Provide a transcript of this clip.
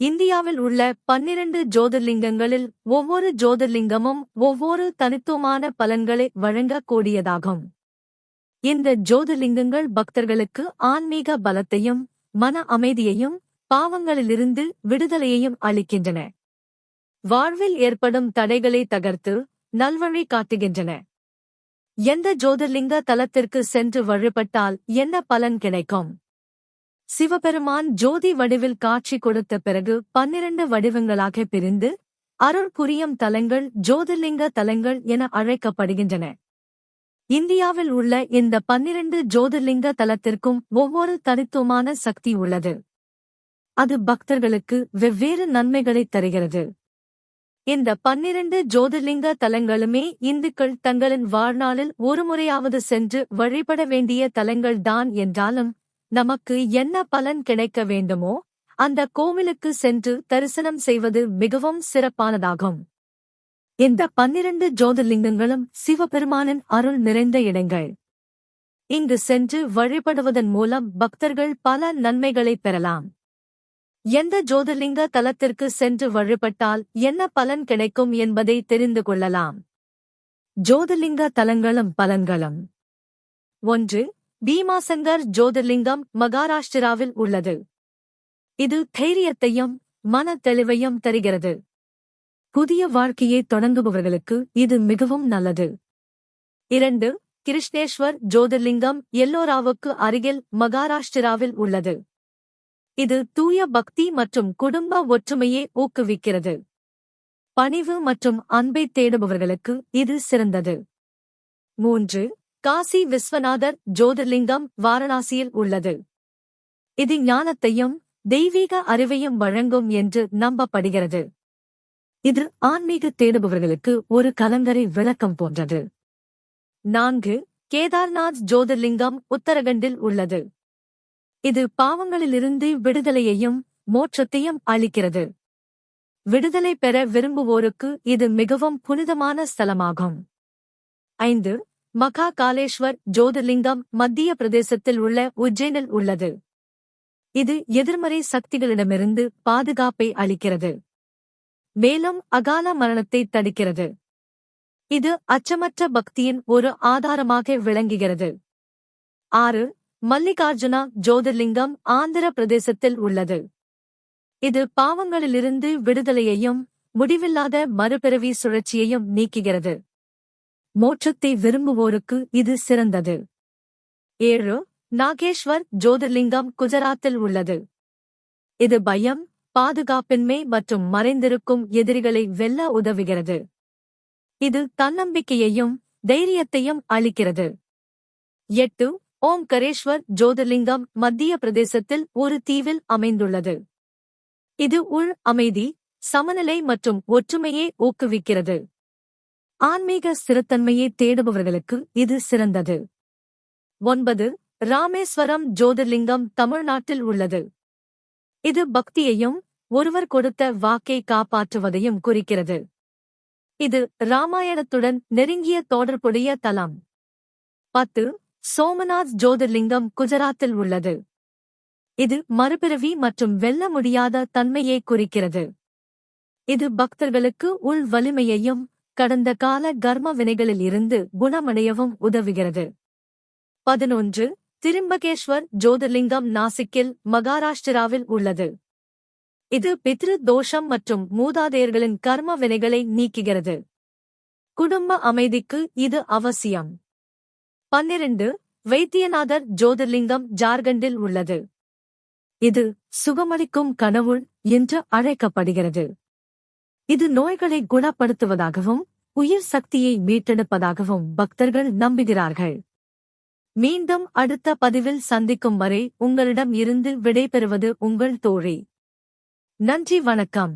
இந்தியாவில் உள்ள 12 ஜோதிர்லிங்கங்களில் ஒவ்வொரு ஜோதிர்லிங்கமும் ஒவ்வொரு தனித்துவமான பலன்களை வழங்கக்கூடியதாகும். இந்த ஜோதிர்லிங்கங்கள் பக்தர்களுக்கு ஆன்மீக பலத்தையும் மன அமைதியையும் பாவங்களிலிருந்து விடுதலையையும் அளிக்கின்றன. வாழ்வில் ஏற்படும் தடைகளை தகர்த்து நல்வழி காட்டுகின்றன. எந்த ஜோதிர்லிங்க தலத்திற்கு சென்று வழிபட்டால் என்ன பலன் கிடைக்கும்? சிவபெருமான் ஜோதி வடிவில் காட்சி கொடுத்த பிறகு 12 வடிவங்களாக பிரிந்து அருள் புரியும் தலங்கள் ஜோதிர்லிங்க தலங்கள் என அழைக்கப்படுகின்றன. இந்தியாவில் உள்ள இந்த 12 ஜோதிர்லிங்க தலத்திற்கும் ஒவ்வொரு தனித்துவமான சக்தி உள்ளது. அது பக்தர்களுக்கு வெவ்வேறு நன்மைகளை தருகிறது. இந்த 12 ஜோதிர்லிங்க தலங்களுமே இந்துக்கள் தங்களின் வாழ்நாளில் ஒருமுறையாவது சென்று வழிபட வேண்டிய தலங்கள்தான் என்றாலும், நமக்கு என்ன பலன் கிடைக்க வேண்டுமோ அந்த கோவிலுக்கு சென்று தரிசனம் செய்வது மிகவும் சிறப்பானதாகும். இந்த 12 ஜோதிர்லிங்கங்களும் சிவபெருமானின் அருள் நிறைந்த இடங்கள். இங்கு சென்று வழிபடுவதன் மூலம் பக்தர்கள் பல நன்மைகளை பெறலாம். எந்த ஜோதிர்லிங்க தலத்திற்கு சென்று வழிபட்டால் என்ன பலன் கிடைக்கும் என்பதை தெரிந்து கொள்ளலாம். ஜோதிர்லிங்க தலங்களும் பலன்களும். 1. பீமாசங்கர் ஜோதிர்லிங்கம் மகாராஷ்டிராவில் உள்ளது. இது தைரியத்தையும் மன தெளிவையும் தருகிறது. புதிய வாழ்க்கையை தொடங்குபவர்களுக்கு இது மிகவும் நல்லது. 2. கிருஷ்ணேஸ்வர் ஜோதிர்லிங்கம் எல்லோராவுக்கு அருகில் மகாராஷ்டிராவில் உள்ளது. இது தூய பக்தி மற்றும் குடும்ப ஒற்றுமையை ஊக்குவிக்கிறது. பணிவு மற்றும் அன்பை தேடுபவர்களுக்கு இது சிறந்தது. 3. காசி விஸ்வநாதர் ஜோதிர்லிங்கம் வாரணாசியில் உள்ளது. இது ஞானத்தையும் தெய்வீக அறிவையும் வழங்கும் என்று நம்பப்படுகிறது. இது ஆன்மீக தேடுபவர்களுக்கு ஒரு கலங்கரை விளக்கம் போன்றது. 4. கேதார்நாத் ஜோதிர்லிங்கம் உத்தரகண்டில் உள்ளது. இது பாவங்களிலிருந்து விடுதலையையும் மோட்சத்தையும் அளிக்கிறது. விடுதலை பெற விரும்புவோருக்கு இது மிகவும் புனிதமான ஸ்தலமாகும். 5. மகா காலேஷ்வர் ஜோதிர்லிங்கம் மத்திய பிரதேசத்தில் உள்ள உஜ்ஜைனில் உள்ளது. இது எதிர்மறை சக்திகளிடமிருந்து பாதுகாப்பை அளிக்கிறது. மேலும் அகால மரணத்தை தடுக்கிறது. இது அச்சமற்ற பக்தியின் ஒரு ஆதாரமாக விளங்குகிறது. 6. மல்லிகார்ஜுனா ஜோதிர்லிங்கம் ஆந்திர பிரதேசத்தில் உள்ளது. இது பாவங்களிலிருந்து விடுதலையையும் முடிவில்லாத மறுபிறவி சுழற்சியையும் நீக்குகிறது. மோட்சத்தை விரும்புவோருக்கு இது சிறந்தது. 7. நாகேஸ்வர் ஜோதிர்லிங்கம் குஜராத்தில் உள்ளது. இது பயம், பாதுகாப்பின்மை மற்றும் மறைந்திருக்கும் எதிரிகளை வெல்ல உதவுகிறது. இது தன்னம்பிக்கையையும் தைரியத்தையும் அளிக்கிறது. 8. ஓம்கரேஸ்வர் ஜோதிர்லிங்கம் மத்திய பிரதேசத்தில் ஒரு தீவில் அமைந்துள்ளது. இது உள் அமைதி, சமநிலை மற்றும் ஒற்றுமையை ஊக்குவிக்கிறது. ஆன்மீக ஸ்திரத்தன்மையை தேடுபவர்களுக்கு இது சிறந்தது. 9. ராமேஸ்வரம் ஜோதிர்லிங்கம் தமிழ்நாட்டில் உள்ளது. இது பக்தியையும் ஒருவர் கொடுத்த வாக்கை காப்பாற்றுவதையும் குறிக்கிறது. இது ராமாயணத்துடன் நெருங்கிய தொடர்புடைய தலம். 10. சோமநாத் ஜோதிர்லிங்கம் குஜராத்தில் உள்ளது. இது மறுபிறவி மற்றும் வெல்ல முடியாத தன்மையை குறிக்கிறது. இது பக்தர்களுக்கு உள் வலிமையையும் கடந்த கால கர்ம வினைகளில் இருந்து குணமடையவும் உதவுகிறது. 11. திரிம்பகேஸ்வர் ஜோதிர்லிங்கம் நாசிக்கில் மகாராஷ்டிராவில் உள்ளது. இது பித்ரு தோஷம் மற்றும் மூதாதையர்களின் கர்ம வினைகளை நீக்குகிறது. குடும்ப அமைதிக்கு இது அவசியம். 12. வைத்தியநாதர் ஜோதிர்லிங்கம் ஜார்க்கண்டில் உள்ளது. இது சுகமளிக்கும் கடவுள் என்று அழைக்கப்படுகிறது. இது நோய்களை குணப்படுத்துவதாகவும் உயிர் சக்தியை மீட்டெடுப்பதாகவும் பக்தர்கள் நம்புகிறார்கள். மீண்டும் அடுத்த பதிவில் சந்திக்கும் வரை உங்களிடம் இருந்து விடைபெறுவது உங்கள் தோழி. நன்றி, வணக்கம்.